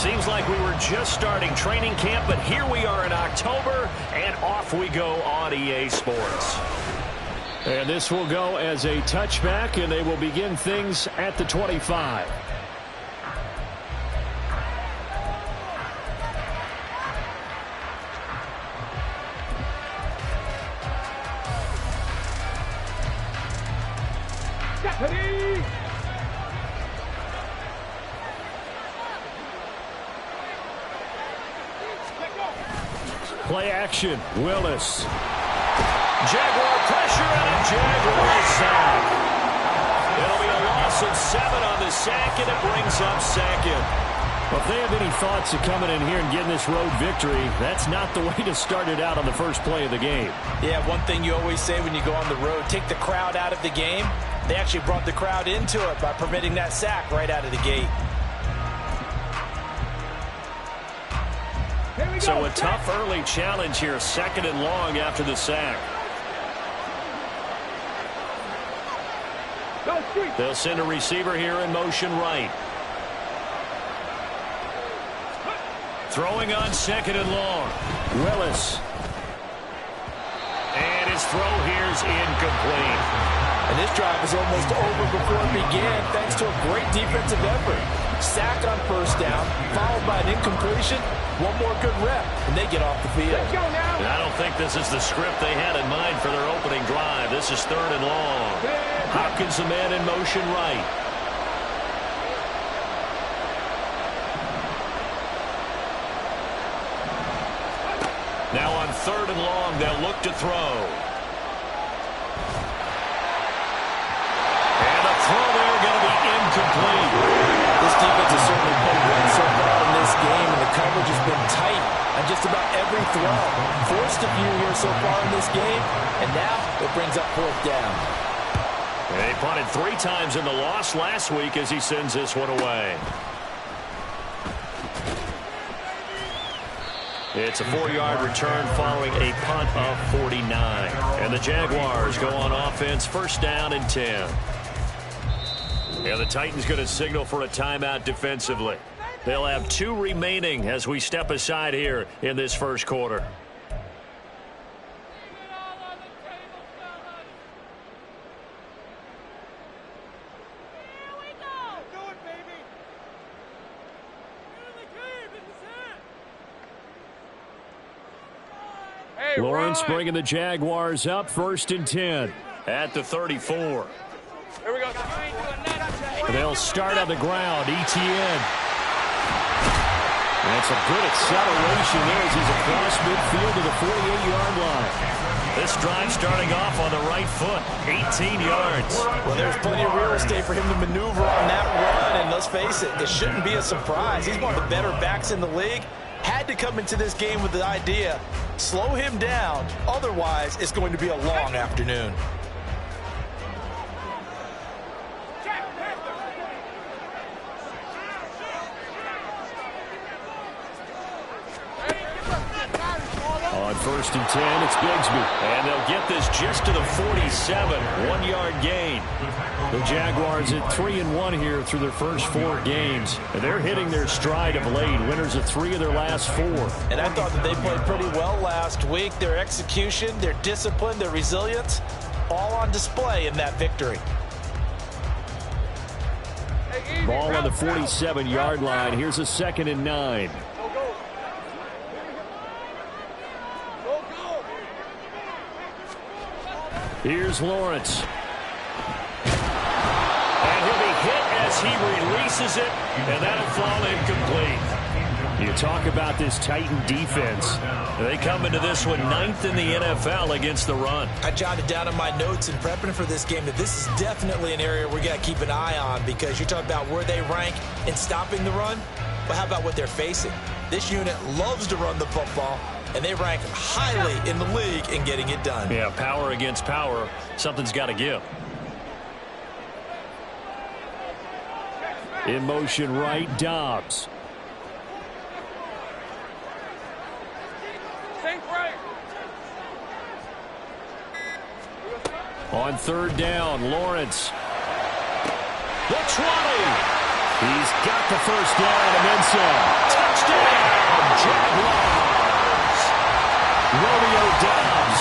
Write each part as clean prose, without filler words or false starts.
Seems like we were just starting training camp, but here we are in October, and off we go on EA Sports. And this will go as a touchback, and they will begin things at the 25. Play action, Willis. Jaguar pressure and a Jaguar sack. It'll be a loss of 7 on the sack, and it brings up second. Well, if they have any thoughts of coming in here and getting this road victory, that's not the way to start it out on the first play of the game. Yeah, one thing you always say when you go on the road, take the crowd out of the game. They actually brought the crowd into it by permitting that sack right out of the gate. So a tough early challenge here, 2nd and long after the sack. They'll send a receiver here in motion right. Throwing on 2nd and long. Willis. And his throw here's incomplete. And this drive is almost over before it began thanks to a great defensive effort. Sack on first down, followed by an incompletion. One more good rep, and they get off the field. Let's go now. And I don't think this is the script they had in mind for their opening drive. This is 3rd and long. Hopkins, the man in motion right. Now on 3rd and long, they'll look to throw. And a throw there going to be incomplete. This defense has certainly played well so far in this game, and the coverage has been tight on just about every throw. Forced a few here so far in this game, and now it brings up 4th down. And he punted 3 times in the loss last week as he sends this one away. It's a 4-yard return following a punt of 49. And the Jaguars go on offense, 1st down and 10. Yeah, the Titans going to signal for a timeout defensively. They'll have 2 remaining as we step aside here in this first quarter. Lawrence bringing the Jaguars up, 1st and 10. At the 34. Here we go. They'll start on the ground. ETN. That's a good acceleration there as he's across midfield to the 48-yard line. This drive starting off on the right foot, 18 yards. Well, there's plenty of real estate for him to maneuver on that run, and let's face it, it shouldn't be a surprise. He's one of the better backs in the league. Had to come into this game with the idea, slow him down, otherwise it's going to be a long afternoon. On 1st and 10, it's Bigsby. And they'll get this just to the 47, 1-yard gain. The Jaguars at 3-1 here through their first 4 games. And they're hitting their stride of late. Winners of 3 of their last 4. And I thought that they played pretty well last week. Their execution, their discipline, their resilience, all on display in that victory. Ball on the 47-yard line. Here's a 2nd and 9. Here's Lawrence. And he'll be hit as he releases it, and that'll fall incomplete. You talk about this Titan defense. They come into this one 9th in the NFL against the run. I jotted down in my notes in prepping for this game that this is definitely an area we got to keep an eye on, because you talk about where they rank in stopping the run. But how about what they're facing? This unit loves to run the football, and they rank highly in the league in getting it done. Yeah, power against power. Something's got to give. In motion right, Dobbs. On 3rd down, Lawrence. The 20. He's got the first down and then some. Touchdown, Jaguars. Romeo Doubs,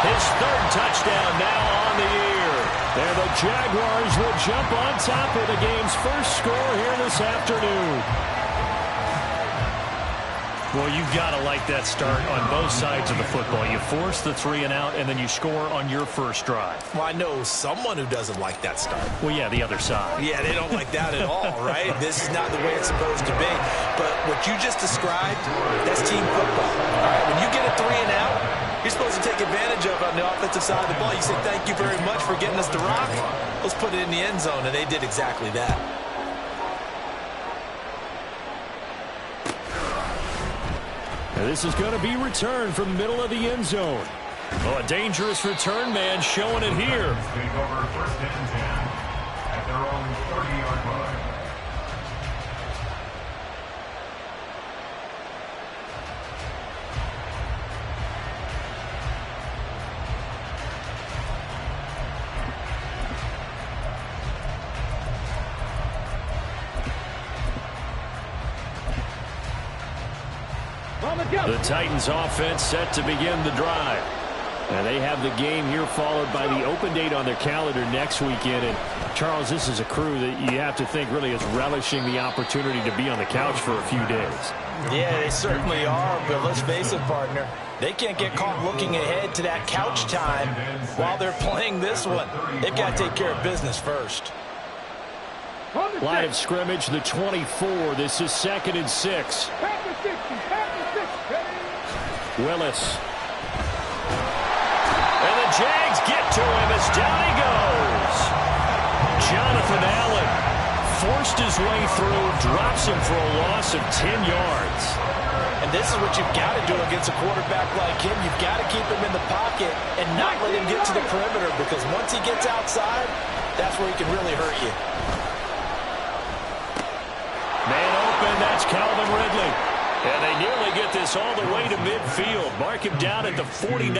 his third touchdown now on the year. And the Jaguars will jump on top of the game's first score here this afternoon. Well, you've got to like that start on both sides of the football. You force the 3 and out, and then you score on your first drive. Well, I know someone who doesn't like that start. Well, yeah, the other side. Yeah, they don't like that at all, right? This is not the way it's supposed to be. But what you just described, that's team football. All right, when you get a 3 and out, you're supposed to take advantage of it on the offensive side of the ball. You say, thank you very much for getting us the rock. Let's put it in the end zone, and they did exactly that. And this is going to be returned from the middle of the end zone. Oh, a dangerous return man showing it here. Take over first and 10 at their own 30-yard line. The Titans offense set to begin the drive. And they have the game here followed by the open date on their calendar next weekend. And Charles, this is a crew that you have to think really is relishing the opportunity to be on the couch for a few days. Yeah, they certainly are, but let's face it, partner. They can't get caught looking ahead to that couch time while they're playing this one. They've got to take care of business first. Line of scrimmage, the 24. This is 2nd and 6. Willis. And the Jags get to him as down he goes. Jonathan Allen forced his way through, drops him for a loss of 10 yards. And this is what you've got to do against a quarterback like him. You've got to keep him in the pocket and not let him get to the perimeter, because once he gets outside, that's where he can really hurt you. Man open, that's Calvin Ridley. And they nearly get this all the way to midfield. Mark him down at the 49.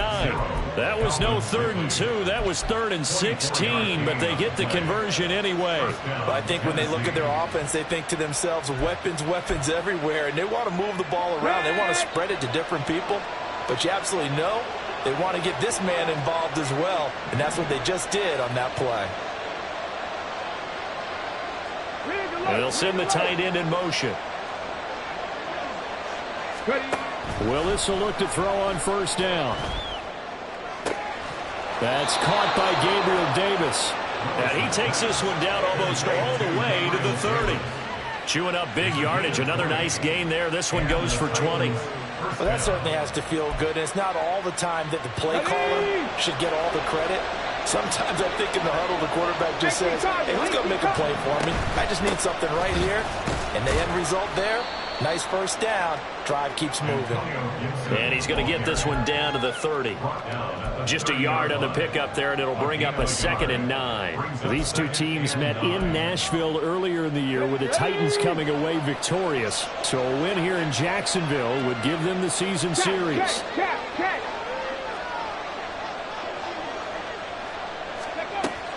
That was no 3rd and 2. That was 3rd and 16, but they get the conversion anyway. But I think when they look at their offense, they think to themselves, weapons, weapons everywhere, and they want to move the ball around. They want to spread it to different people. But you absolutely know they want to get this man involved as well, and that's what they just did on that play. And they'll send the tight end in motion. Willis will look to throw on first down. That's caught by Gabriel Davis. And he takes this one down almost all the way to the 30. Chewing up big yardage. Another nice gain there. This one goes for 20. Well, that certainly has to feel good. And it's not all the time that the play caller should get all the credit. Sometimes I think in the huddle, the quarterback just says, hey, who's going to make a play for me? I just need something right here. And the end result there, nice first down. Drive keeps moving. And he's going to get this one down to the 30. Just a yard on the pickup there, and it'll bring up a 2nd and 9. These two teams met in Nashville earlier in the year, with the Titans coming away victorious. So a win here in Jacksonville would give them the season series.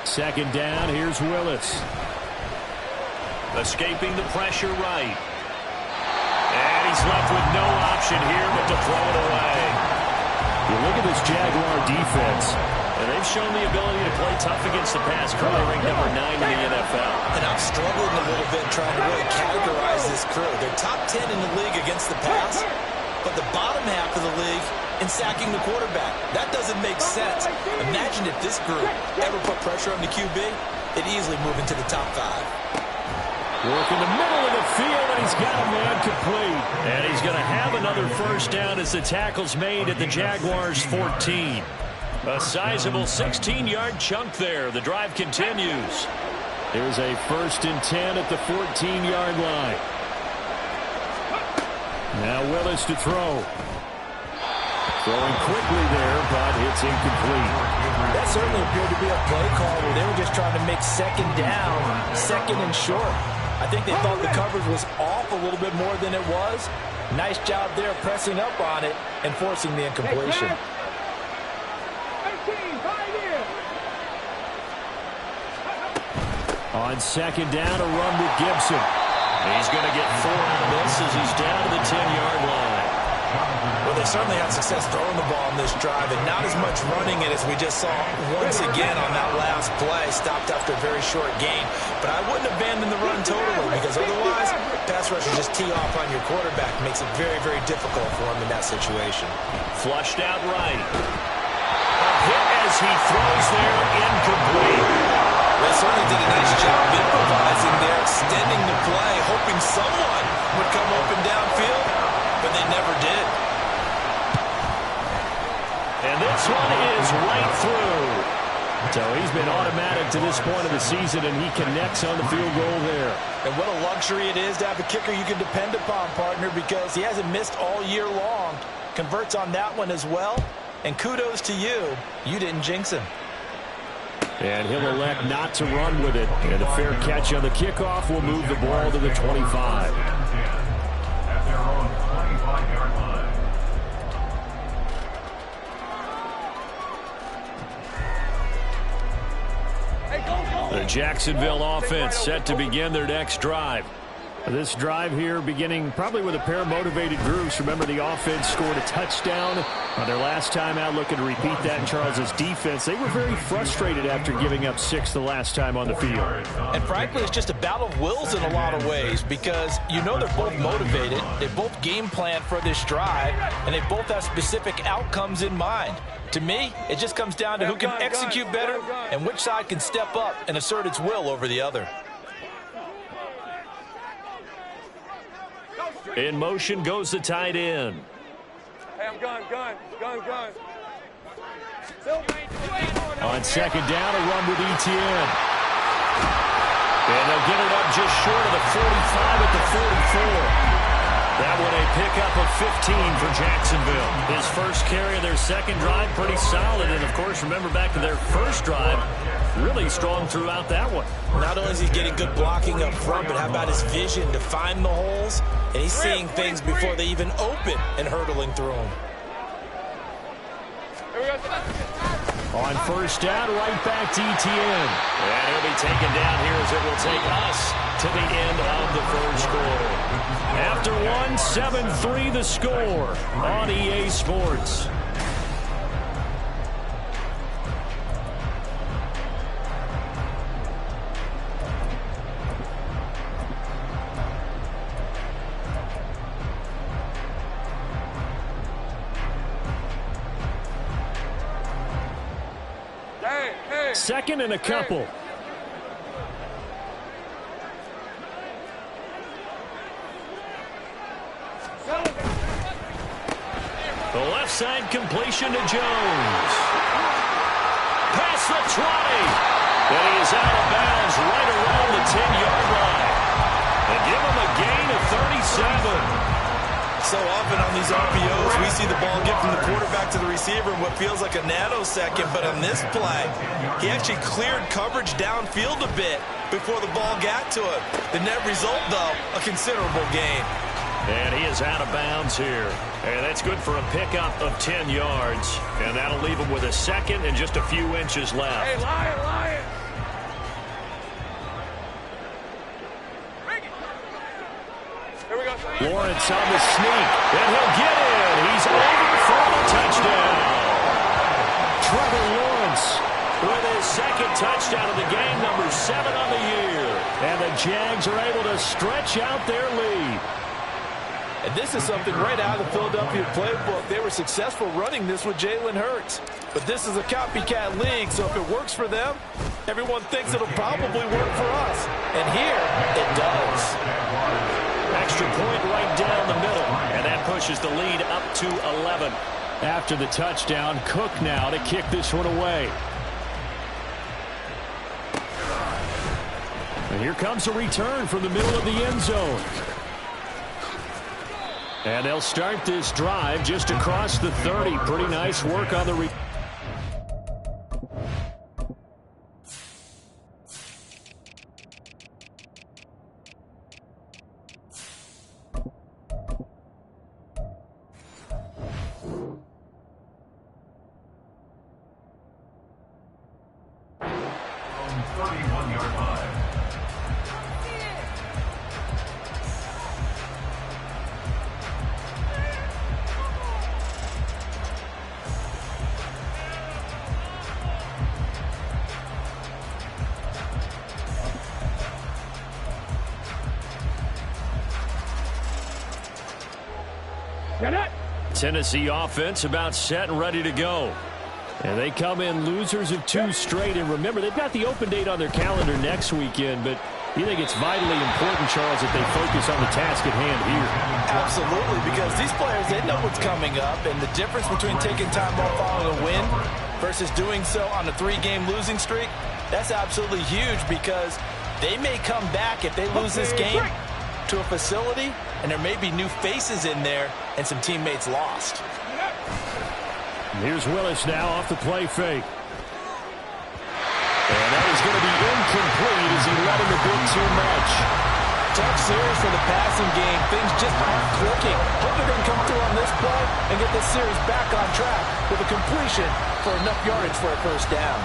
Second down, here's Willis. Escaping the pressure right. And he's left with no option here but to throw it away. You look at this Jaguar defense, and they've shown the ability to play tough against the pass, currently ranked number 9 in the NFL. And I'm struggling a little bit trying to really categorize this crew. They're top 10 in the league against the pass, but the bottom half of the league in sacking the quarterback. That doesn't make sense. Imagine if this group ever put pressure on the QB, it'd easily move into the top 5. Work in the middle of the field, and he's got a man complete. And he's going to have another first down as the tackle's made at the Jaguars' 14. A sizable 16-yard chunk there. The drive continues. Here's a 1st and 10 at the 14-yard line. Now Willis to throw. Throwing quickly there, but it's incomplete. That certainly appeared to be a play call where they were just trying to make 2nd down, 2nd and short. I think they thought the coverage was off a little bit more than it was. Nice job there pressing up on it and forcing the incompletion. On 2nd down, a run with Gibson. He's going to get 4 out of this as he's down to the 10-yard line. Well, they certainly had success throwing the ball in this drive, and not as much running it as we just saw once again on that last play. Stopped after a very short gain. But I wouldn't abandon the run totally, because otherwise, pass rushers just tee off on your quarterback. Makes it very, very difficult for him in that situation. Flushed out right. A hit as he throws there, incomplete. They certainly did a nice job improvising there, extending the play, hoping someone would come open downfield, but they never did. And this one is right through. So he's been automatic to this point of the season, and he connects on the field goal there. And what a luxury it is to have a kicker you can depend upon, partner, because he hasn't missed all year long. Converts on that one as well, and kudos to you. You didn't jinx him. And he'll elect not to run with it. And a fair catch on the kickoff will move the ball to the 25. At their own 25-yard line. The Jacksonville offense set to begin their next drive. This drive here beginning probably with a pair of motivated groups. Remember, the offense scored a touchdown on their last time out. Looking to repeat that in Charles's defense. They were very frustrated after giving up 6 the last time on the field. And frankly, it's just a battle of wills in a lot of ways, because you know they're both motivated. They both game plan for this drive, and they both have specific outcomes in mind. To me, it just comes down to who can execute better and which side can step up and assert its will over the other. In motion goes the tight end. Hey, I'm gun. On second down, a run with Etienne. And they'll get it up just short of the 45 at the 44. That one a pickup of 15 for Jacksonville. His first carry of their second drive, pretty solid. And, of course, remember back to their first drive, really strong throughout that one. Not only is he getting good blocking up front, but how about his vision to find the holes? And he's seeing things before they even open and hurdling through them. On first down, right back to Etienne. And he'll be taken down here as it will take us to the end of the first quarter. After one, 7-3 the score on EA Sports. Second and a couple. The left side completion to Jones. Past the 20. And he is out of bounds right around the 10-yard line. And give him a gain of 37. So often on these RPOs, we see the ball get from the quarterback to the receiver in what feels like a nanosecond. But on this play, he actually cleared coverage downfield a bit before the ball got to him. The net result, though, a considerable gain. And he is out of bounds here. And that's good for a pickup of 10 yards. And that'll leave him with a second and just a few inches left. Hey, Lion! Here we go. Lawrence on the sneak, and he'll get in. He's over for the touchdown. Trevor Lawrence with his second touchdown of the game, number 7 on the year. And the Jags are able to stretch out their lead. And this is something right out of the Philadelphia playbook. They were successful running this with Jalen Hurts. But this is a copycat league, so if it works for them, everyone thinks it'll probably work for us. And here, it does. Extra point right down the middle, and that pushes the lead up to 11. After the touchdown, Cook now to kick this one away. And here comes a return from the middle of the end zone. And they'll start this drive just across the 30. Pretty nice work on the Tennessee offense about set and ready to go. And they come in losers of 2 straight. And remember, they've got the open date on their calendar next weekend, but you think it's vitally important, Charles, that they focus on the task at hand here? Absolutely, because these players, they know what's coming up, and the difference between taking time off following a win versus doing so on a 3-game losing streak, that's absolutely huge, because they may come back if they lose this game to a facility, and there may be new faces in there and some teammates lost. Here's Willis now off the play fake. And that is going to be incomplete as he let him a bit too much. Tough series for the passing game. Things just aren't clicking. Hope they're going to come through on this play and get this series back on track with a completion for enough yardage for a first down.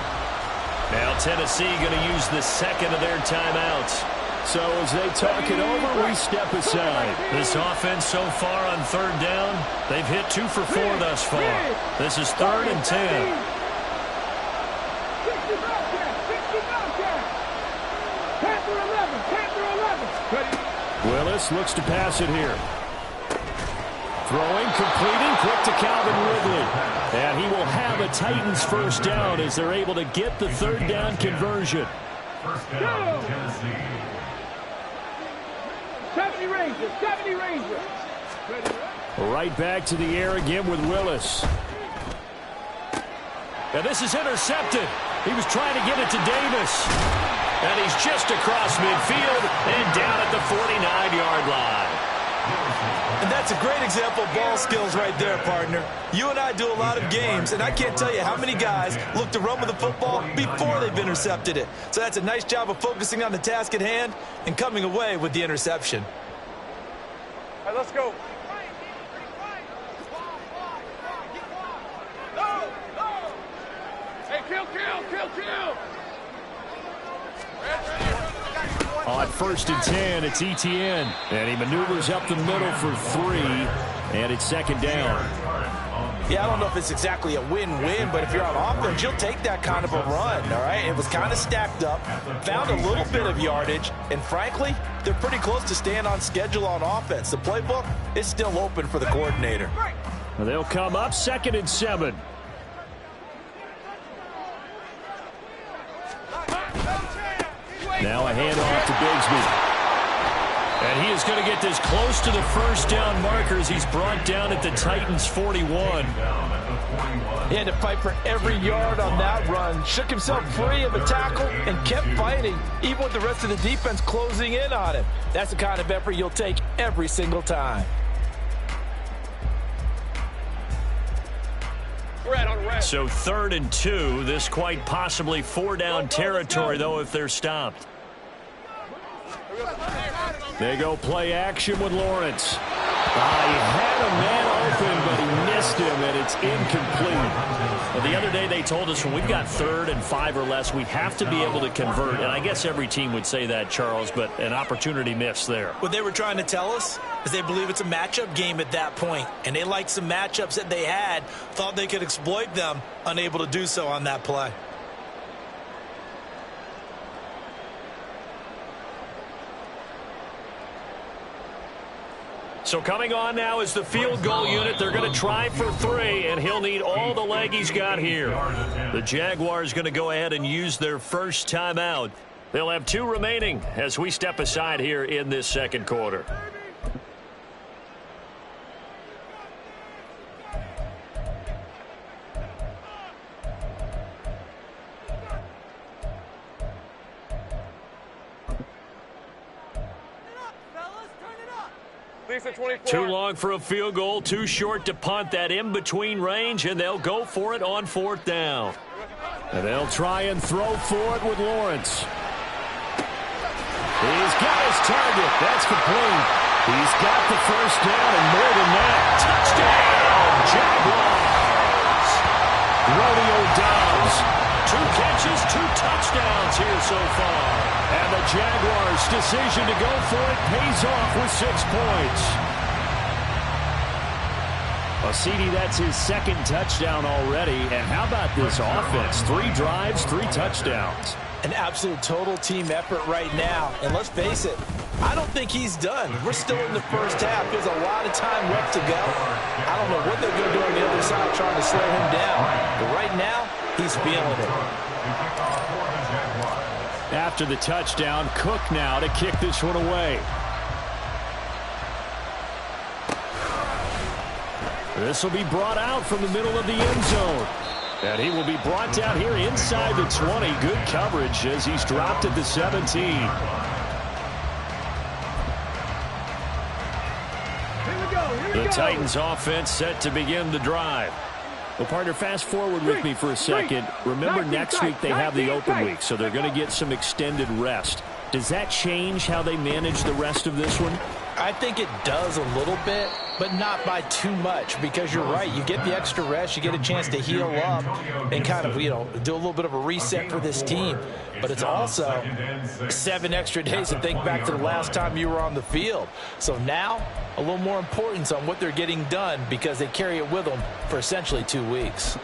Now Tennessee going to use the second of their timeouts. So as they talk it over, we step aside. This offense so far on 3rd down, they've hit 2 for 4 thus far. This is 3rd and 10. Willis looks to pass it here. Throwing, completing, quick to Calvin Ridley. And he will have a Titans first down as they're able to get the 3rd down conversion. First down, Tennessee. 70 Rangers, 70 Rangers. Right back to the air again with Willis. And this is intercepted. He was trying to get it to Davis. And he's just across midfield and down at the 49-yard line. And that's a great example of ball skills right there, partner. You and I do a lot of games, and I can't tell you how many guys look to run with the football before they've intercepted it. So that's a nice job of focusing on the task at hand and coming away with the interception. All right, let's go. Hey, kill. On 1st and 10, it's Etienne. And he maneuvers up the middle for 3. And it's 2nd down. Yeah, I don't know if it's exactly a win-win, but if you're on offense, you'll take that kind of a run, all right? It was kind of stacked up, found a little bit of yardage, and frankly, they're pretty close to staying on schedule on offense. The playbook is still open for the coordinator. They'll come up 2nd and 7. Now a handoff to Bigsby. And he is going to get this close to the first down markers. He's brought down at the Titans 41. He had to fight for every yard on that run. Shook himself free of a tackle and kept fighting, even with the rest of the defense closing in on him. That's the kind of effort you'll take every single time. So 3rd and 2. This quite possibly 4-down territory, though, if they're stopped. They go play action with Lawrence. He had a man open, but he missed him, and it's incomplete. Well, the other day they told us when we've got 3rd and 5 or less, we have to be able to convert. And I guess every team would say that, Charles, but an opportunity missed there. What they were trying to tell us is they believe it's a matchup game at that point, and they liked some matchups that they had, thought they could exploit them, unable to do so on that play. So coming on now is the field goal unit. They're going to try for 3, and he'll need all the leg he's got here. The Jaguars going to go ahead and use their first timeout. They'll have 2 remaining as we step aside here in this 2nd quarter. Too long for a field goal, too short to punt. That in-between range, and they'll go for it on 4th down. And they'll try and throw for it with Lawrence. He's got his target. That's complete. He's got the first down and more than that. Touchdown, Jaguars. Rodeo Dobbs. 2 catches, 2 touchdowns here so far. And the Jaguars' decision to go for it pays off with 6 points. Well, CD, that's his 2nd touchdown already. And how about this offense? 3 drives, 3 touchdowns. An absolute total team effort right now. And let's face it, I don't think he's done. We're still in the first half. There's a lot of time left to go. I don't know what they're going to do on the other side trying to slow him down. But right now, he's feeling it. After the touchdown, Cook now to kick this one away. This will be brought out from the middle of the end zone. And he will be brought down here inside the 20. Good coverage as he's dropped at the 17. The Titans offense set to begin the drive. Well, partner, fast forward with me for a second. Remember, next week they have the open week, so they're going to get some extended rest. Does that change how they manage the rest of this one? I think it does a little bit, but not by too much, because you're right. You get the extra rest, you get a chance to heal up and kind of, do a little bit of a reset for this team. But it's also 7 extra days to think back to the last time you were on the field. So now, a little more importance on what they're getting done because they carry it with them for essentially 2 weeks.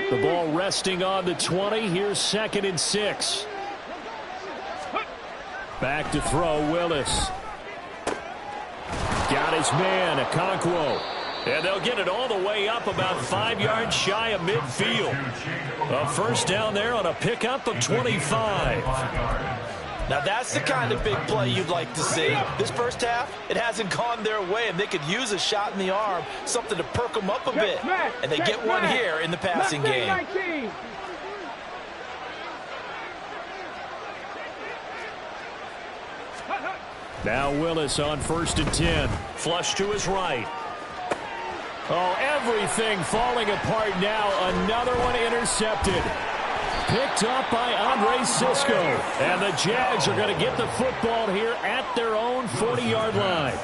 The ball resting on the 20. Here's 2nd and 6. Back to throw, Willis. Got his man, Okonkwo. And they'll get it all the way up about 5 yards shy of midfield. A first down there on a pickup of 25. Now that's the kind of big play you'd like to see. This first half, it hasn't gone their way, and they could use a shot in the arm, something to perk them up a bit. And they get one here in the passing game. Now Willis on 1st and 10. Flush to his right. Oh, everything falling apart now. Another one intercepted. Picked up by Andre Cisco. And the Jags are going to get the football here at their own 40-yard line.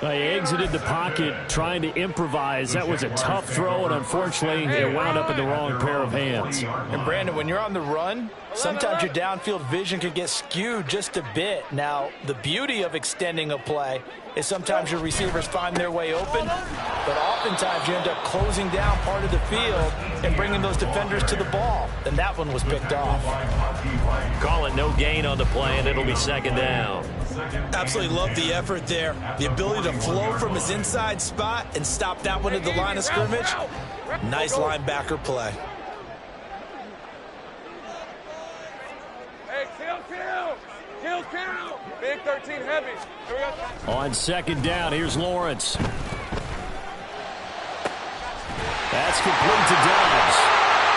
They exited the pocket trying to improvise. That was a tough throw, and unfortunately, it wound up in the wrong pair of hands. And, Brandon, when you're on the run, sometimes your downfield vision can get skewed just a bit. Now, the beauty of extending a play is sometimes your receivers find their way open, but oftentimes you end up closing down part of the field and bringing those defenders to the ball. And that one was picked off. Call it no gain on the play, and it'll be 2nd down. Absolutely love the effort there. The ability to flow from his inside spot and stop that one at the line of scrimmage. Nice linebacker play. Hey, kill. Big 13 heavy. Here we go. On 2nd down, here's Lawrence. That's complete to Dobbs.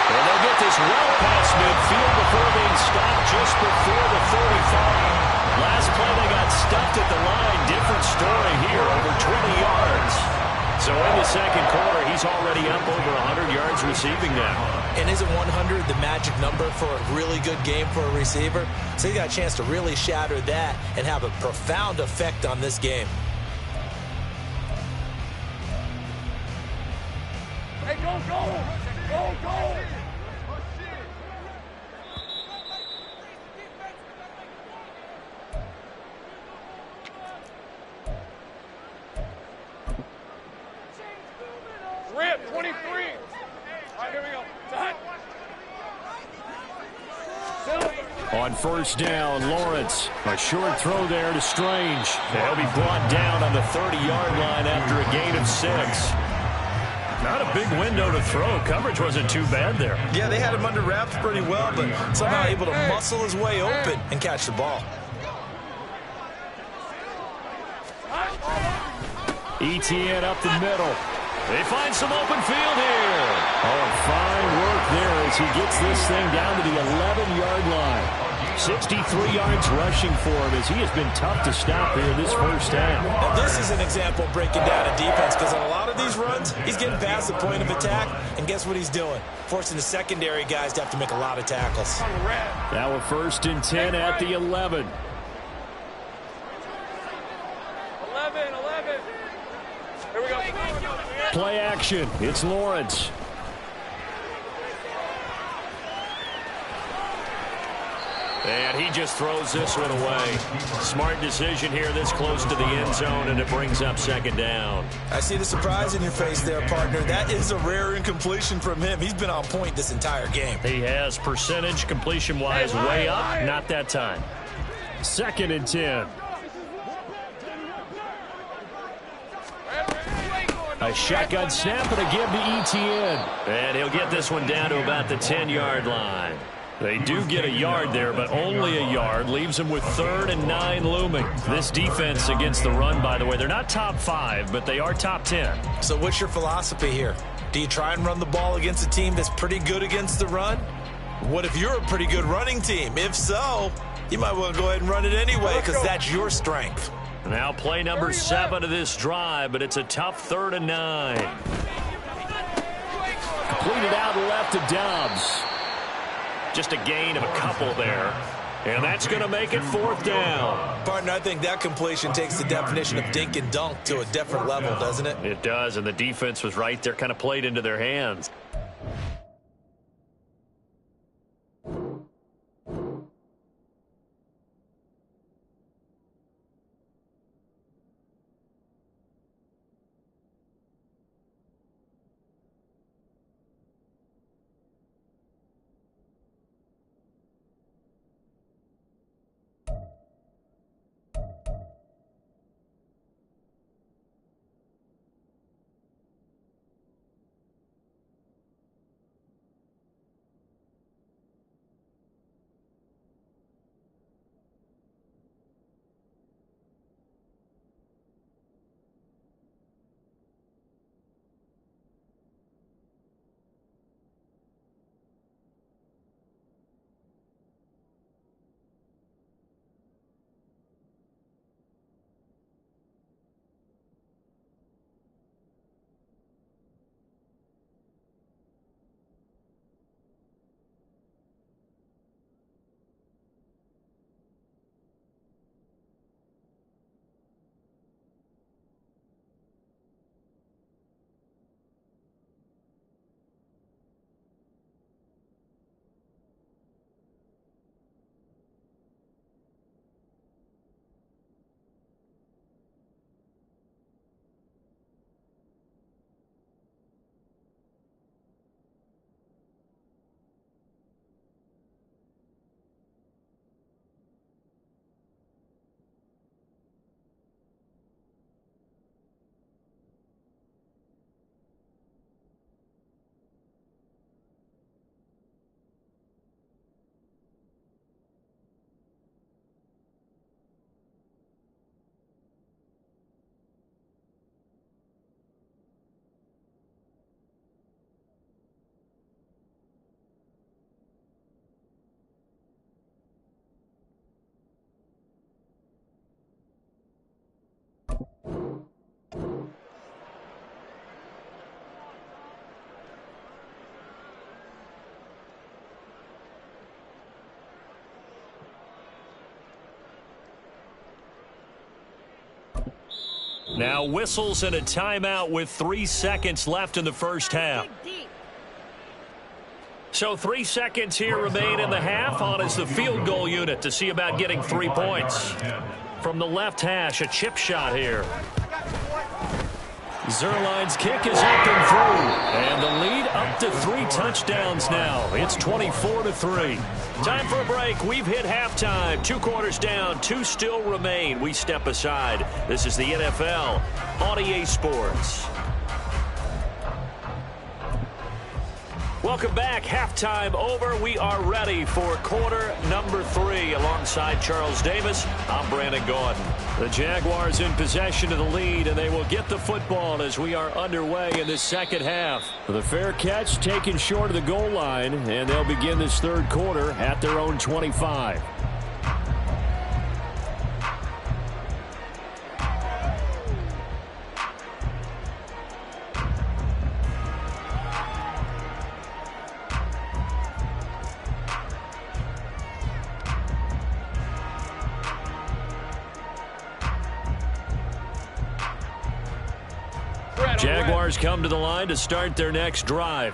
And they'll get this well past midfield before being stopped just before the 35. Last play they got stuffed at the line. Different story here, over 20 yards. So in the 2nd quarter, he's already up over 100 yards receiving now. And isn't 100 the magic number for a really good game for a receiver? So he got a chance to really shatter that and have a profound effect on this game. Hey, go. Rip, 23. All right, here we go. On 1st down, Lawrence. A short throw there to Strange. They'll be brought down on the 30-yard line after a gain of 6. Not a big window to throw. Coverage wasn't too bad there. Yeah, they had him under wraps pretty well, but somehow able to muscle his way open and catch the ball. ETN up the middle. They find some open field here. Oh, fine work there as he gets this thing down to the 11-yard line. 63 yards rushing for him as he has been tough to stop here this first half. Now, this is an example of breaking down a defense because on a lot of these runs, he's getting past the point of attack, and guess what he's doing? Forcing the secondary guys to have to make a lot of tackles. Now a 1st and 10 at the 11. 11. Here we go. Play action. It's And he just throws this one away. Smart decision here this close to the end zone, and it brings up second down. I see the surprise in your face there, partner. That is a rare incompletion from him. He's been on point this entire game. He has percentage completion-wise way up. Not that time. 2nd and 10. A shotgun snap and a give to Etienne. And he'll get this one down to about the 10-yard line. They do get a yard there, but only a yard. Leaves them with 3rd and 9 looming. This defense against the run, by the way, they're not top 5, but they are top 10. So what's your philosophy here? Do you try and run the ball against a team that's pretty good against the run? What if you're a pretty good running team? If so, you might want to go ahead and run it anyway because that's your strength. Now play number 7 of this drive, but it's a tough 3rd and 9. Completed out left to Dobbs. Just a gain of a couple there. And that's going to make it 4th down. Partner, I think that completion takes the definition of dink and dunk to a different level, doesn't it? It does, and the defense was right there, kind of played into their hands. Now whistles and a timeout with 3 seconds left in the first half. So 3 seconds here remain in the half. On is the field goal unit to see about getting 3 points. From the left hash, a chip shot here. Zerline's kick is up and through. And the lead up to 3 touchdowns now. It's 24-3. Time for a break. We've hit halftime. 2 quarters down. 2 still remain. We step aside. This is the NFL on EA Sports. Welcome back. Halftime over. We are ready for quarter number 3. Alongside Charles Davis, I'm Brandon Gordon. The Jaguars in possession of the lead, and they will get the football as we are underway in this second half. The fair catch taken short of the goal line, and they'll begin this third quarter at their own 25. Jaguars come to the line to start their next drive.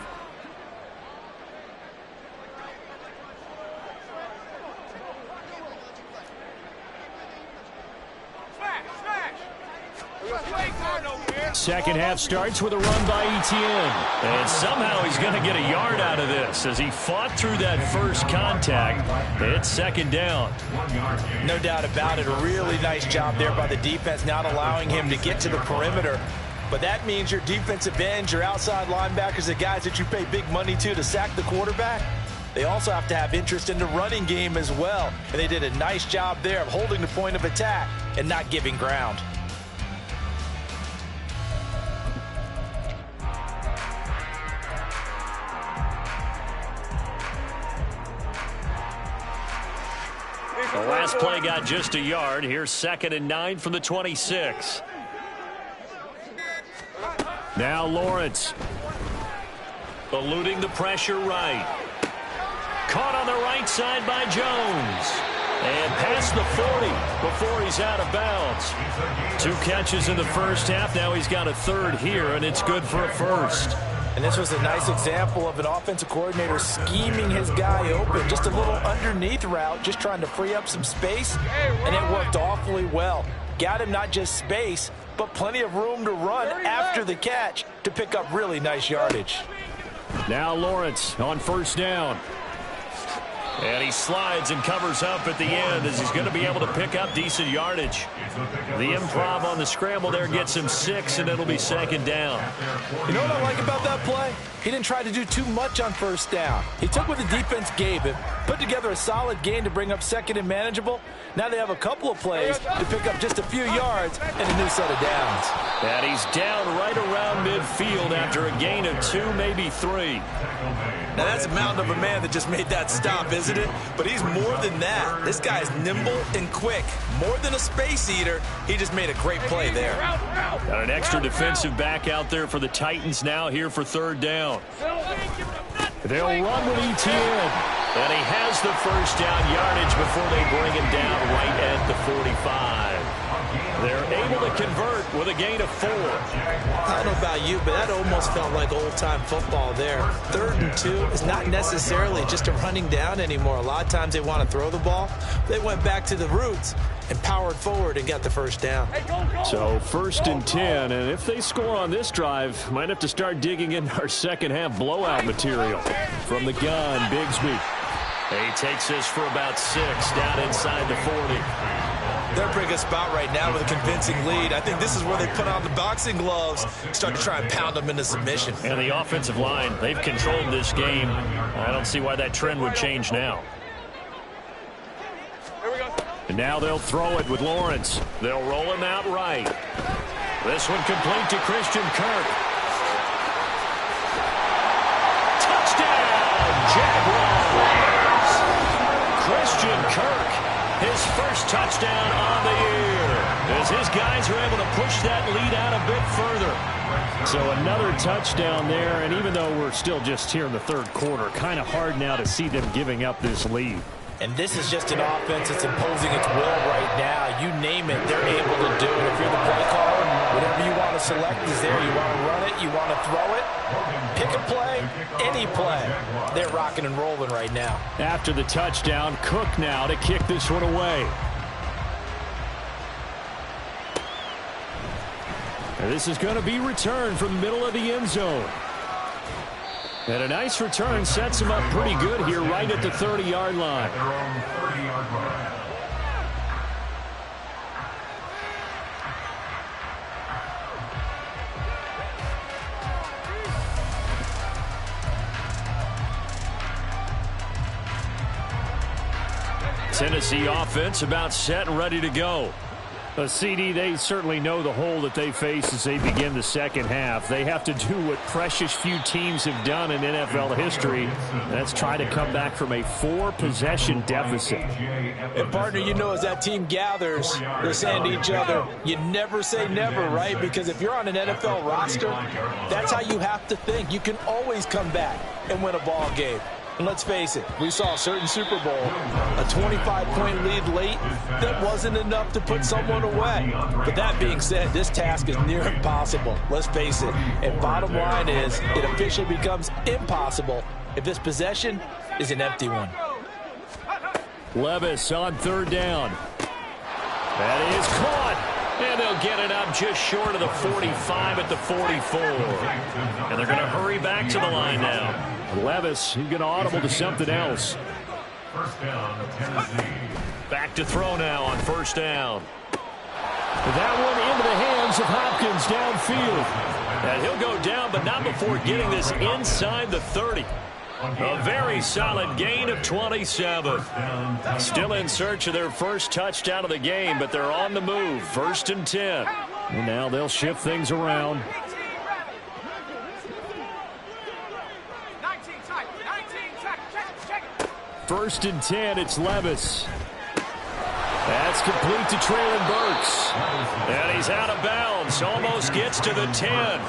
Second half starts with a run by Etienne. And somehow he's going to get a yard out of this as he fought through that first contact. It's second down. No doubt about it. A really nice job there by the defense, not allowing him to get to the perimeter. But that means your defensive ends, your outside linebackers, the guys that you pay big money to sack the quarterback, they also have to have interest in the running game as well. And they did a nice job there of holding the point of attack and not giving ground. The last play got just a yard. Here's 2nd and 9 from the 26. Now Lawrence. Eluding the pressure right. Caught on the right side by Jones. And past the 40 before he's out of bounds. 2 catches in the first half. Now he's got a third here, and it's good for a first. And this was a nice example of an offensive coordinator scheming his guy open. Just a little underneath route, just trying to free up some space, and it worked awfully well. Got him not just space, but plenty of room to run after the catch to pick up really nice yardage. Now Lawrence on first down. And he slides and covers up at the end as he's going to be able to pick up decent yardage. The improv on the scramble there gets him 6, and it'll be second down. You know what I like about that play? He didn't try to do too much on first down. He took what the defense gave him, put together a solid gain to bring up second and manageable. Now they have a couple of plays to pick up just a few yards and a new set of downs. And he's down right around midfield after a gain of 2, maybe 3. Now that's a mountain of a man that just made that stop, isn't it? But he's more than that. This guy is nimble and quick. More than a space eater, he just made a great play there. Got an extra defensive back out there for the Titans now here for third down. They'll run with Etienne. And he has the first down yardage before they bring him down right at the 45. They're able to convert with a gain of 4. I don't know about you, but that almost felt like old-time football there. 3rd and 2 is not necessarily just a running down anymore. A lot of times they want to throw the ball. They went back to the roots and powered forward and got the first down. So 1st and 10, and if they score on this drive, might have to start digging in our second half blowout material. From the gun, Bigsby. He takes this for about 6 down inside the 40. They're in a good spot right now with a convincing lead. I think this is where they put on the boxing gloves, start to try and pound them into submission. And the offensive line, they've controlled this game. I don't see why that trend would change now. And now they'll throw it with Lawrence. They'll roll him out right. This one complete to Christian Kirk. Touchdown, Jaguars! Christian Kirk, his first touchdown on the year, as his guys are able to push that lead out a bit further. So another touchdown there, and even though we're still just here in the 3rd quarter, kind of hard now to see them giving up this lead. And this is just an offense that's imposing its will right now. You name it, they're able to do it. If you're the play caller, whatever you want to select is there. You want to run it, you want to throw it, pick a play, any play. They're rocking and rolling right now. After the touchdown, Cook now to kick this one away. And this is going to be returned from the middle of the end zone. And a nice return sets him up pretty good here right at the 30-yard line. Tennessee offense about set and ready to go. CD, they certainly know the hole that they face as they begin the second half. They have to do what precious few teams have done in NFL history. That's try to come back from a 4-possession deficit. And, partner, you know as that team gathers, they're saying to each other, you never say never, right? Because if you're on an NFL roster, that's how you have to think. You can always come back and win a ball game. And let's face it, we saw a certain Super Bowl, a 25-point lead late, that wasn't enough to put someone away. But that being said, this task is near impossible. Let's face it. And bottom line is, it officially becomes impossible if this possession is an empty one. Levis on 3rd down. That is caught. And they'll get it up just short of the 45 at the 44. And they're going to hurry back to the line now. Levis, he's going to audible to something else. First down, Tennessee. Back to throw now on first down. That one into the hands of Hopkins downfield. And he'll go down, but not before getting this inside the 30. A very solid gain of 27. Still in search of their first touchdown of the game, but they're on the move. First and 10. And now they'll shift things around. First and 10, it's Levis. That's complete to Traylon Burks. And he's out of bounds. Almost gets to the 10.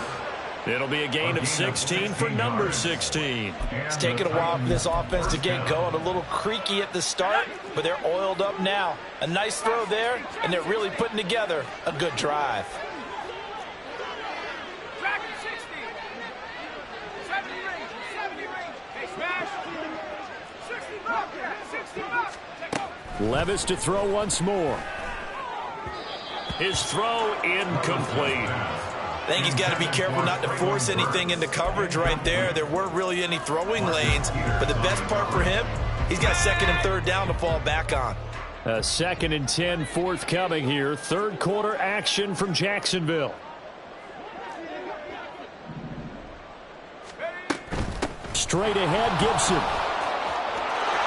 It'll be a gain of 16 for number 16. It's taken a while for this offense to get going. A little creaky at the start, but they're oiled up now. A nice throw there, and they're really putting together a good drive. Levis to throw once more. His throw incomplete. I think he's got to be careful not to force anything into coverage right there. There weren't really any throwing lanes, but the best part for him, he's got second and third down to fall back on. A second and 10 forthcoming here. Third quarter action from Jacksonville. Straight ahead, Gibson.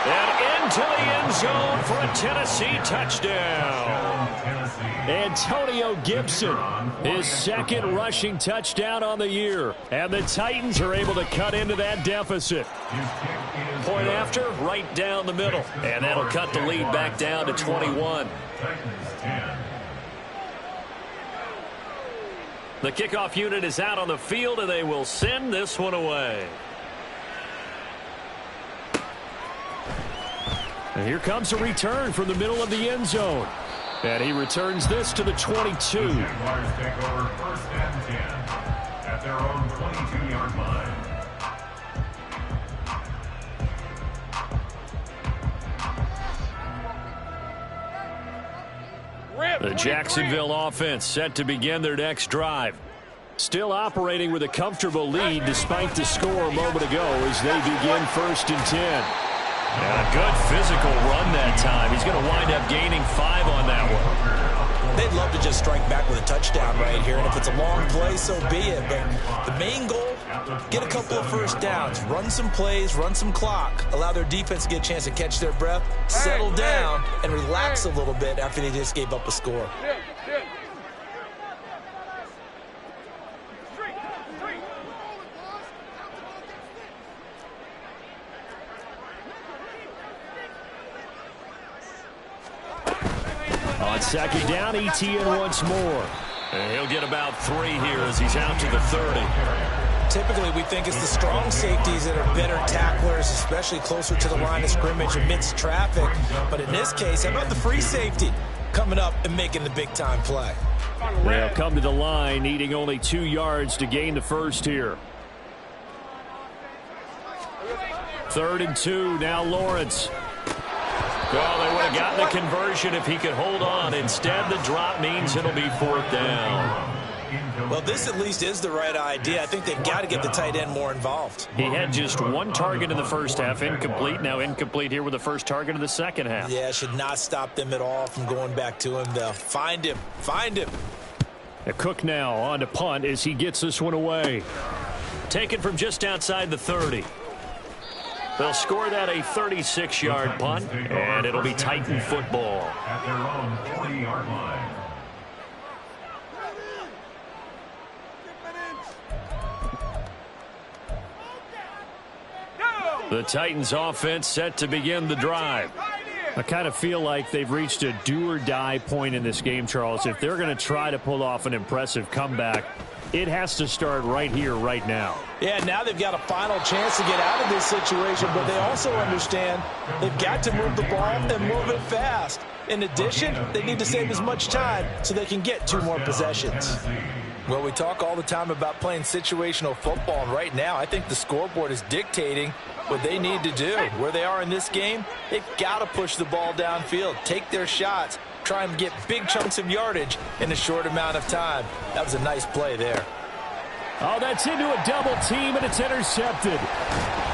And into the end zone for a Tennessee touchdown. Antonio Gibson, his second rushing touchdown on the year. And the Titans are able to cut into that deficit. Point after, right down the middle. And that'll cut the lead back down to 21. The kickoff unit is out on the field, and they will send this one away. And here comes a return from the middle of the end zone. And he returns this to the 22. Jaguars take over first and 10 at their own 22-yard line. The Jacksonville offense set to begin their next drive. Still operating with a comfortable lead despite the score a moment ago as they begin first and 10. And a good physical run that time. He's going to wind up gaining 5 on that one. They'd love to just strike back with a touchdown right here, and if it's a long play, so be it. But the main goal, get a couple of first downs, run some plays, run some clock, allow their defense to get a chance to catch their breath, settle down, and relax a little bit after they just gave up a score. On second down, ETN once more. And he'll get about 3 here as he's out to the 30. Typically, we think it's the strong safeties that are better tacklers, especially closer to the line of scrimmage amidst traffic. But in this case, how about the free safety coming up and making the big-time play? They'll come to the line, needing only 2 yards to gain the first here. 3rd and 2, now Lawrence. Well, they would have gotten the conversion if he could hold on. Instead, the drop means it'll be 4th down. Well, this at least is the right idea. I think they've got to get the tight end more involved. He had just 1 target in the first half, incomplete. Now incomplete here with the first target of the second half. Yeah, should not stop them at all from going back to him, though. Find him. Find him. A Cook now on to punt as he gets this one away. Taken from just outside the 30. They'll score that a 36-yard punt, and it'll be Titan football. At their own 40-yard line. The Titans offense set to begin the drive. I kind of feel like they've reached a do-or-die point in this game, Charles. If they're going to try to pull off an impressive comeback, it has to start right here, right now. Yeah, now they've got a final chance to get out of this situation, but they also understand they've got to move the ball and move it fast. In addition, they need to save as much time so they can get 2 more possessions. Well, we talk all the time about playing situational football, and right now I think the scoreboard is dictating what they need to do. Where they are in this game, they've got to push the ball downfield, take their shots, try and get big chunks of yardage in a short amount of time. That was a nice play there. Oh, that's into a double team, and it's intercepted.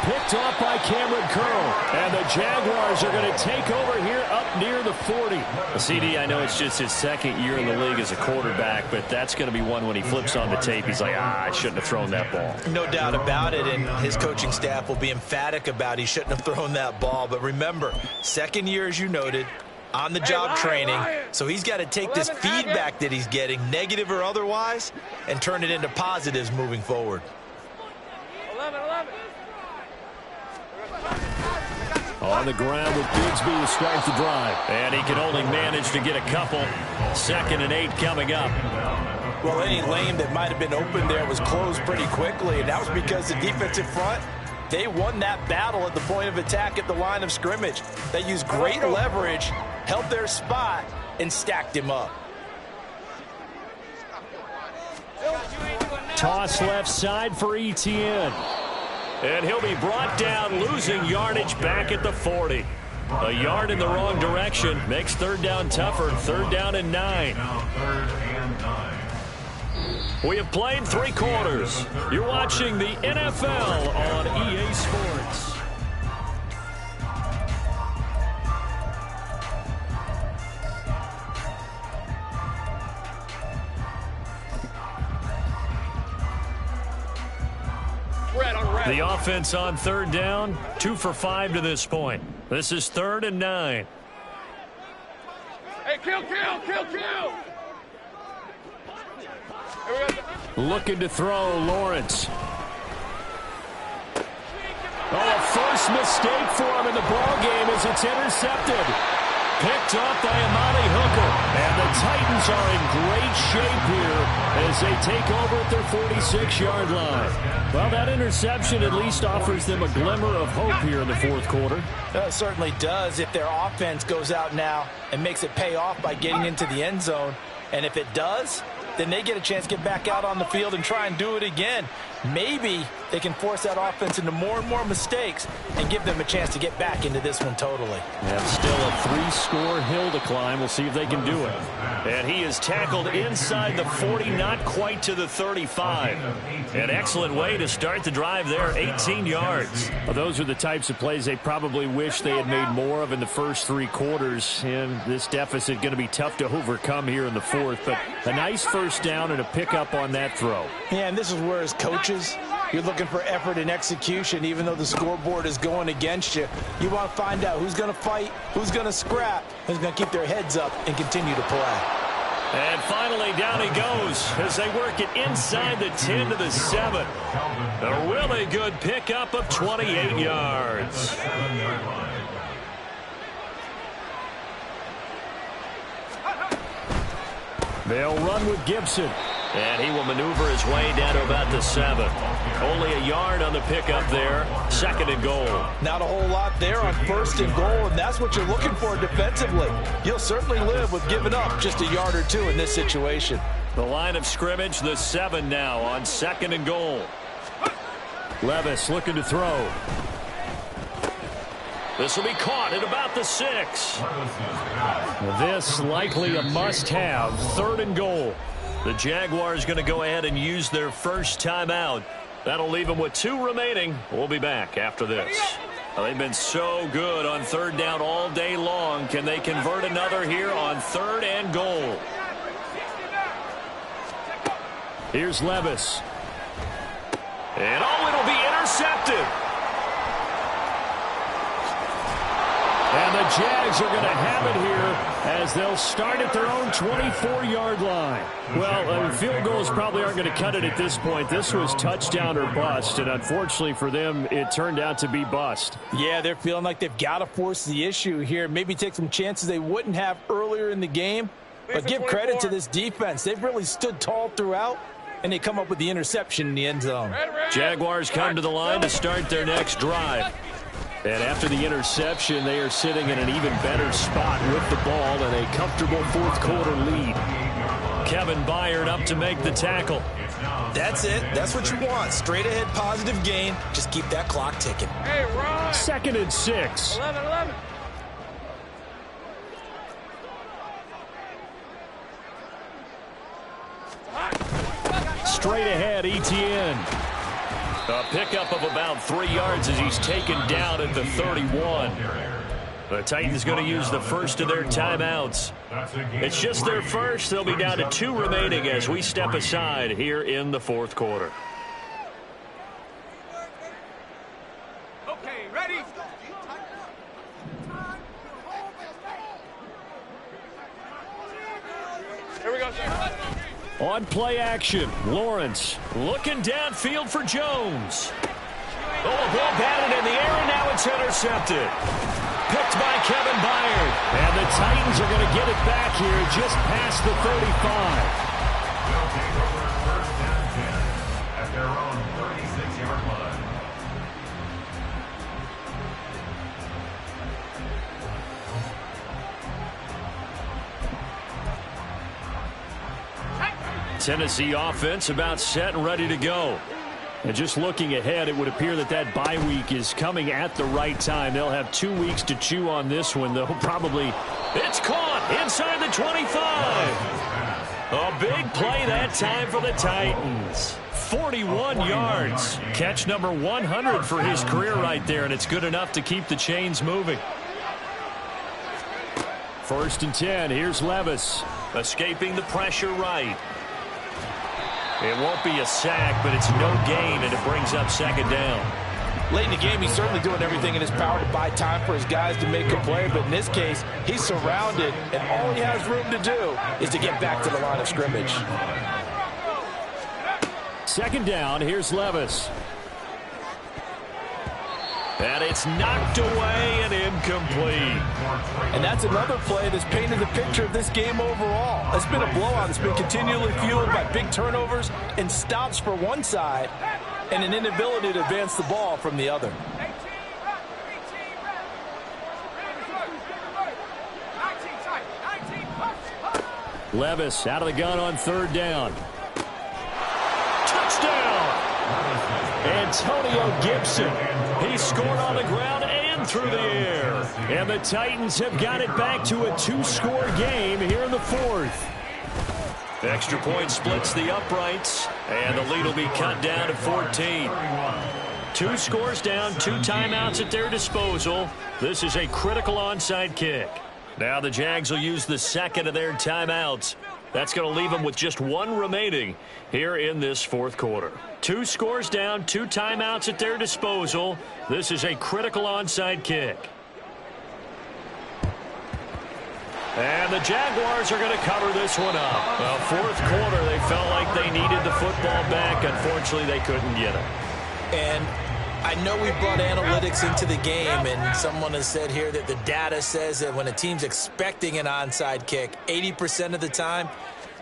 Picked off by Cameron Curl. And the Jaguars are going to take over here up near the 40. CD, I know it's just his second year in the league as a quarterback, but that's going to be one when he flips on the tape. He's like, I shouldn't have thrown that ball. No doubt about it, and his coaching staff will be emphatic about he shouldn't have thrown that ball. But remember, second year, as you noted, on-the-job training, so he's got to take this feedback that he's getting, negative or otherwise, and turn it into positives moving forward. 11. On the ground with Bigsby to start the drive. And he can only manage to get a couple. 2nd and 8 coming up. Well, any lane that might have been open there was closed pretty quickly, and that was because the defensive front, they won that battle at the point of attack at the line of scrimmage. They used great leverage, held their spot, and stacked him up. Toss left side for Etienne. And he'll be brought down, losing yardage back at the 40. A yard in the wrong direction makes 3rd down tougher. 3rd down and 9. Now 3rd and 9. We have played 3 quarters. You're watching the NFL on EA Sports. The offense on 3rd down, 2 for 5 to this point. This is 3rd and 9. Hey, kill! Looking to throw, Lawrence. Oh, a first mistake for him in the ball game as it's intercepted. Picked up by Amani Hooker. And the Titans are in great shape here as they take over at their 46-yard line. Well, that interception at least offers them a glimmer of hope here in the 4th quarter. It certainly does if their offense goes out now and makes it pay off by getting into the end zone. And if it does, then they get a chance to get back out on the field and try and do it again. Maybe they can force that offense into more and more mistakes and give them a chance to get back into this one totally. And still a 3-score hill to climb. We'll see if they can do it. And he is tackled inside the 40, not quite to the 35. An excellent way to start the drive there, 18 yards. Well, those are the types of plays they probably wish they had made more of in the first 3 quarters. And this deficit going to be tough to overcome here in the 4th. But a nice first down and a pickup on that throw. Yeah, and this is where as coaches, you're looking for effort and execution, even though the scoreboard is going against you. You want to find out who's going to fight, who's going to scrap, who's going to keep their heads up and continue to play. And finally, down he goes as they work it inside the 10 to the 7. A really good pickup of 28 yards. They'll run with Gibson. And he will maneuver his way down to about the 7. Only a yard on the pickup there. 2nd and goal. Not a whole lot there on 1st and goal, and that's what you're looking for defensively. You'll certainly live with giving up just a yard or 2 in this situation. The line of scrimmage, the 7 now on 2nd and goal. Levis looking to throw. This will be caught at about the 6. This likely a must-have. 3rd and goal. The Jaguars going to go ahead and use their first timeout. That'll leave them with 2 remaining. We'll be back after this. Well, they've been so good on 3rd down all day long. Can they convert another here on 3rd and goal? Here's Levis. And it'll be intercepted. And the Jags are going to have it here as they'll start at their own 24-yard line. Well, field goals probably aren't going to cut it at this point. This was touchdown or bust, and unfortunately for them, it turned out to be bust. Yeah, they're feeling like they've got to force the issue here. Maybe take some chances they wouldn't have earlier in the game. But give credit to this defense. They've really stood tall throughout, and they come up with the interception in the end zone. Jaguars come to the line to start their next drive. And after the interception, they are sitting in an even better spot with the ball and a comfortable 4th quarter lead. Kevin Byard up to make the tackle. That's it. That's what you want. Straight ahead positive gain. Just keep that clock ticking. Hey, Ron. 2nd and 6. 11. Straight ahead, Etienne. A pickup of about 3 yards as he's taken down at the 31. The Titans going to use the first of their timeouts. It's just their first. They'll be down to 2 remaining as we step aside here in the fourth quarter. Okay, ready? Here we go, sir. On play action, Lawrence looking downfield for Jones. Oh, a ball batted in the air, and now it's intercepted. Picked by Kevin Byard. And the Titans are going to get it back here just past the 35. Will take over first and 10 at their own 36-yard line. Tennessee offense about set and ready to go. And just looking ahead, it would appear that that bye week is coming at the right time. They'll have 2 weeks to chew on this one. They'll probably... It's caught inside the 25. A big play that time for the Titans. 41 yards. Catch number 100 for his career right there, and it's good enough to keep the chains moving. 1st and 10. Here's Levis. Escaping the pressure right. It won't be a sack, but it's no gain, and it brings up 2nd down. Late in the game, he's certainly doing everything in his power to buy time for his guys to make a play, but in this case, he's surrounded, and all he has room to do is to get back to the line of scrimmage. 2nd down, here's Levis. And it's knocked away and incomplete. And that's another play that's painted the picture of this game overall. It's been a blowout. It's been continually fueled by big turnovers and stops for one side and an inability to advance the ball from the other. Levis out of the gun on 3rd down. Touchdown! Antonio Gibson. He scored on the ground and through the air. And the Titans have got it back to a 2-score game here in the 4th. Extra point splits the uprights, and the lead will be cut down to 14. 2 scores down, 2 timeouts at their disposal. This is a critical onside kick. Now the Jags will use the 2nd of their timeouts. That's going to leave them with just 1 remaining here in this 4th quarter. 2 scores down, 2 timeouts at their disposal. This is a critical onside kick. And the Jaguars are going to cover this one up. Well, 4th quarter, they felt like they needed the football back. Unfortunately, they couldn't get it. And I know we brought analytics into the game, and someone has said here that the data says that when a team's expecting an onside kick, 80% of the time,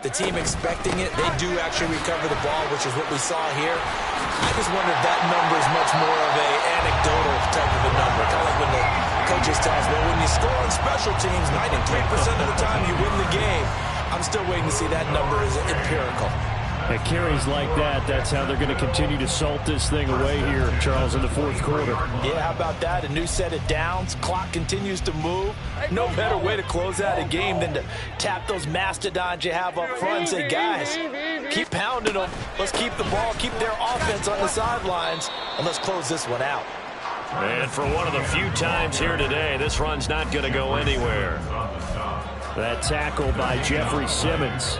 the team expecting it, they do actually recover the ball, which is what we saw here. I just wonder if that number is much more of an anecdotal type of a number, kind of like when the coaches tell us, well, when you score on special teams, 93% of the time you win the game. I'm still waiting to see that number is empirical. At carries like that, that's how they're going to continue to salt this thing away here, Charles, in the 4th quarter. Yeah, how about that? A new set of downs. Clock continues to move. No better way to close out a game than to tap those mastodons you have up front and say, guys, keep pounding them. Let's keep the ball, keep their offense on the sidelines, and let's close this one out. And for one of the few times here today, this run's not going to go anywhere. That tackle by Jeffrey Simmons.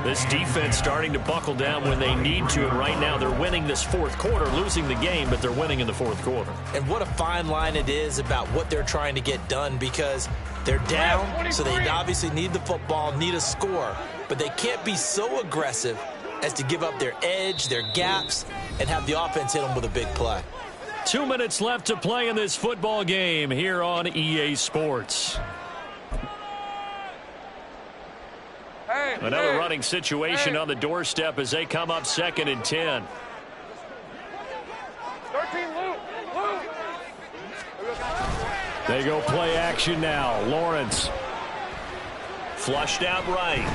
This defense starting to buckle down when they need to, and right now they're winning this 4th quarter, losing the game, but they're winning in the 4th quarter. And what a fine line it is about what they're trying to get done, because they're down, so they obviously need the football, need a score, but they can't be so aggressive as to give up their edge, their gaps, and have the offense hit them with a big play. 2 minutes left to play in this football game here on EA Sports. Another running situation on the doorstep as they come up 2nd and 10. 13, Luke. They go play action now. Lawrence. Flushed out right.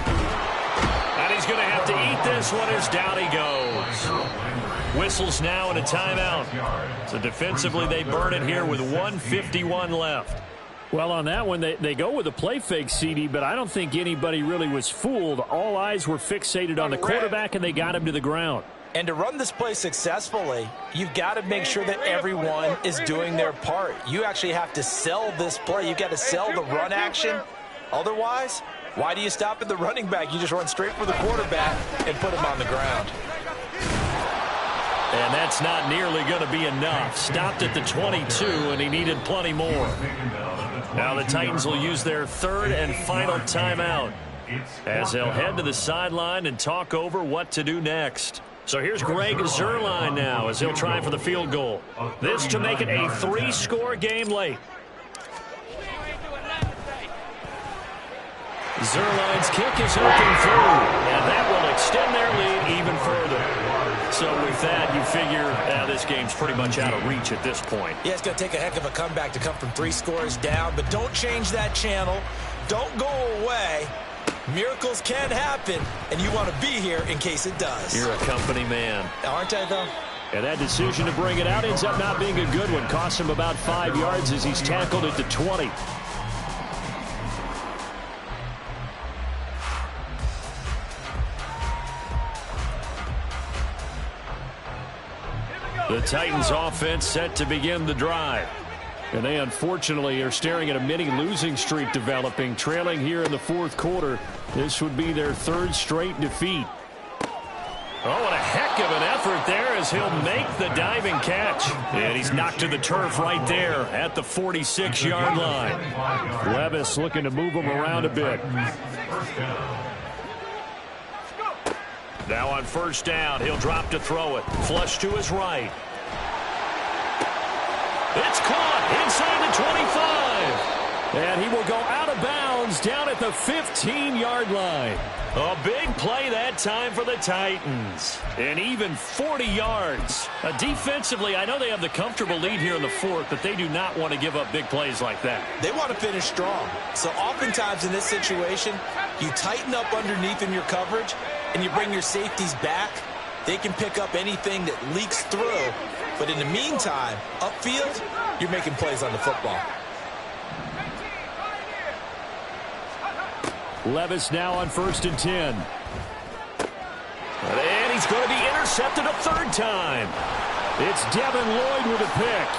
And he's going to have to eat this one as down he goes. Whistles now and a timeout. So defensively they burn it here with 1:51 left. Well, on that one, they go with a play fake, CD, but I don't think anybody really was fooled. All eyes were fixated on the quarterback, and they got him to the ground. And to run this play successfully, you've got to make sure that everyone is doing their part. You actually have to sell this play. You've got to sell the run action. Otherwise, why do you stop at the running back? You just run straight for the quarterback and put him on the ground. And that's not nearly going to be enough. Stopped at the 22, and he needed plenty more. Now the Titans will use their third and final timeout as they'll head to the sideline and talk over what to do next. So here's Greg Zuerlein now as he'll try for the field goal. This to make it a 3-score game late. Zuerlein's kick is open through, and that will extend their lead even further. So with that, you figure this game's pretty much out of reach at this point. Yeah, it's going to take a heck of a comeback to come from 3 scores down, but don't change that channel. Don't go away. Miracles can happen, and you want to be here in case it does. You're a company man. Aren't I, though? And that decision to bring it out ends up not being a good one. Costs him about 5 yards as he's tackled at the 20. The Titans offense set to begin the drive. And they unfortunately are staring at a mini losing streak developing, trailing here in the 4th quarter. This would be their 3rd straight defeat. Oh, and a heck of an effort there as he'll make the diving catch. And he's knocked to the turf right there at the 46-yard line. Levis looking to move him around a bit. Now on first down, he'll drop to throw it. Flush to his right. It's caught inside the 25. And he will go out of bounds down at the 15-yard line. A big play that time for the Titans. And even 40 yards. Defensively, I know they have the comfortable lead here in the 4th, but they do not want to give up big plays like that. They want to finish strong. So oftentimes in this situation, you tighten up underneath in your coverage, and you bring your safeties back. They can pick up anything that leaks through. But in the meantime, upfield, you're making plays on the football. Levis now on 1st and 10. And he's going to be intercepted a 3rd time. It's Devin Lloyd with a pick.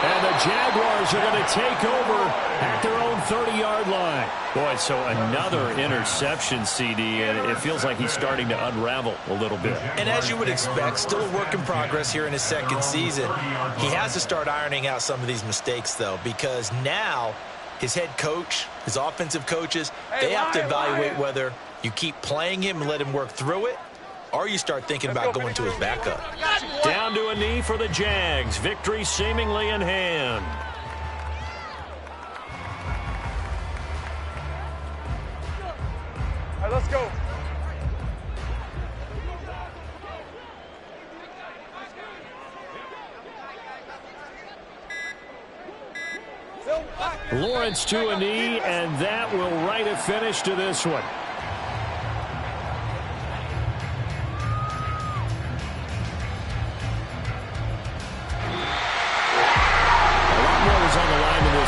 And the Jaguars are going to take over at their own 30-yard line. Boy, so another interception, CD, and it feels like he's starting to unravel a little bit. And as you would expect, still a work in progress here in his 2nd season. He has to start ironing out some of these mistakes, though, because now his head coach, his offensive coaches, they have to evaluate whether you keep playing him and let him work through it, or you start thinking about going to his backup. Down to a knee for the Jags. Victory seemingly in hand. All right, let's go. Lawrence to a knee, and that will write a finish to this one.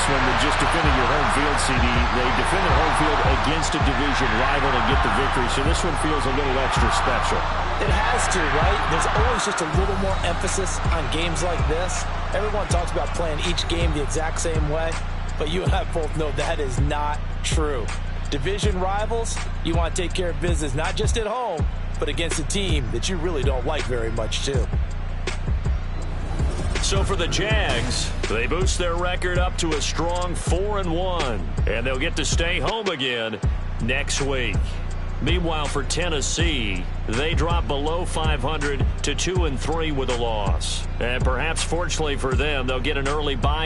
One than just defending your home field, CD. They defended home field against a division rival and get the victory, so this one feels a little extra special. It has to, right? There's always just a little more emphasis on games like this. Everyone talks about playing each game the exact same way, but you and I both know that is not true. Division rivals, you want to take care of business not just at home, but against a team that you really don't like very much, too. So for the Jags, they boost their record up to a strong 4-1, and they'll get to stay home again next week. Meanwhile, for Tennessee, they drop below 500 to 2-3 with a loss. And perhaps fortunately for them, they'll get an early bye